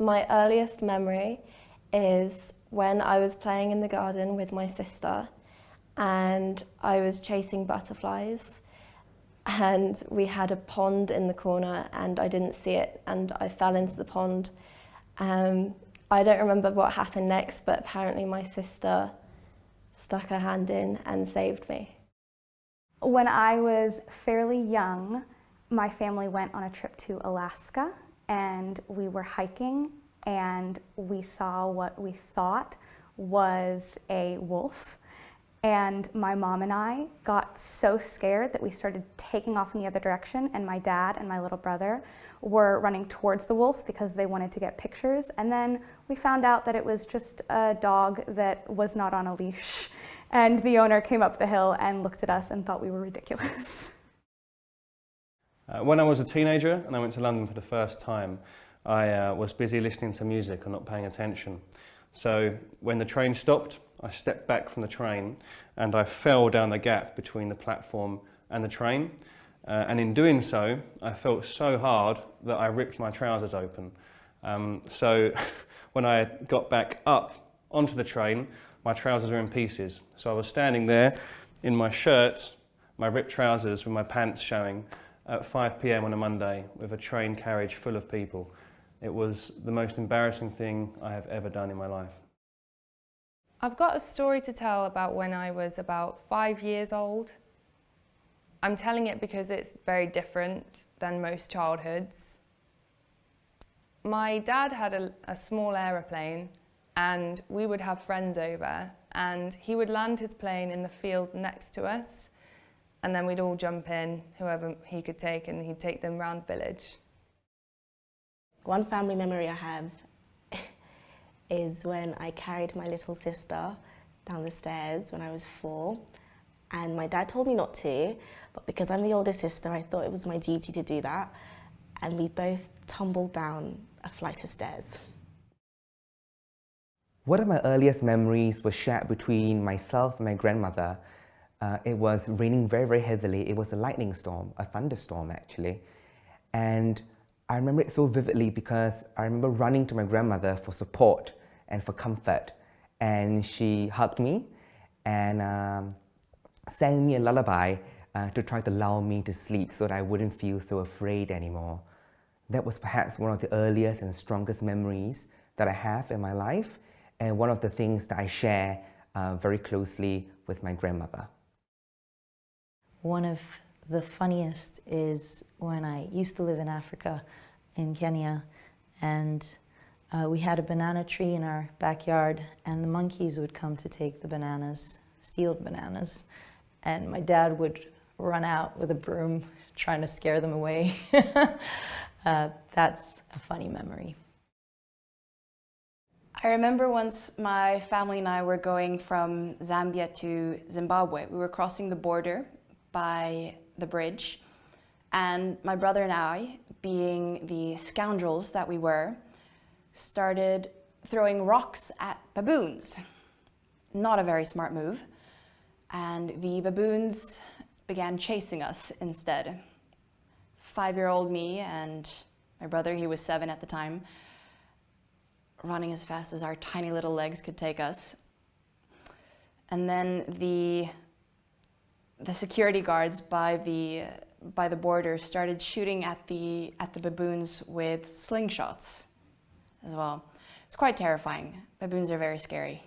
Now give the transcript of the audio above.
My earliest memory is when I was playing in the garden with my sister and I was chasing butterflies, and we had a pond in the corner and I didn't see it and I fell into the pond. I don't remember what happened next, but apparently my sister stuck her hand in and saved me. When I was fairly young, my family went on a trip to Alaska and we were hiking and we saw what we thought was a wolf. And my mom and I got so scared that we started taking off in the other direction, and my dad and my little brother were running towards the wolf because they wanted to get pictures. And then we found out that it was just a dog that was not on a leash. And the owner came up the hill and looked at us and thought we were ridiculous. When I was a teenager and I went to London for the first time, I was busy listening to music and not paying attention. So when the train stopped, I stepped back from the train and I fell down the gap between the platform and the train. And in doing so, I felt so hard that I ripped my trousers open. So when I got back up onto the train, my trousers were in pieces. So I was standing there in my shirt, my ripped trousers with my pants showing at 5 p.m. on a Monday with a train carriage full of people. It was the most embarrassing thing I have ever done in my life. I've got a story to tell about when I was about 5 years old. I'm telling it because it's very different than most childhoods. My dad had a small aeroplane and we would have friends over and he would land his plane in the field next to us and then we'd all jump in, whoever he could take, and he'd take them around the village. One family memory I have is when I carried my little sister down the stairs when I was 4, and my dad told me not to, but because I'm the older sister, I thought it was my duty to do that, and we both tumbled down a flight of stairs. One of my earliest memories was shared between myself and my grandmother. It was raining very, very heavily. It was a lightning storm, a thunderstorm actually, and I remember it so vividly because I remember running to my grandmother for support and for comfort, and she hugged me and sang me a lullaby to try to lull me to sleep so that I wouldn't feel so afraid anymore. That was perhaps one of the earliest and strongest memories that I have in my life, and one of the things that I share very closely with my grandmother. One of the funniest is when I used to live in Africa, in Kenya, and we had a banana tree in our backyard, and the monkeys would come to take the bananas, steal the bananas, and my dad would run out with a broom trying to scare them away. That's a funny memory. I remember once my family and I were going from Zambia to Zimbabwe. We were crossing the border by the bridge, and my brother and I, being the scoundrels that we were, started throwing rocks at baboons. Not a very smart move. And the baboons began chasing us instead. 5-year-old me and my brother, he was 7 at the time, running as fast as our tiny little legs could take us. And then the security guards by the border started shooting at the baboons with slingshots as well. It's quite terrifying. Baboons are very scary.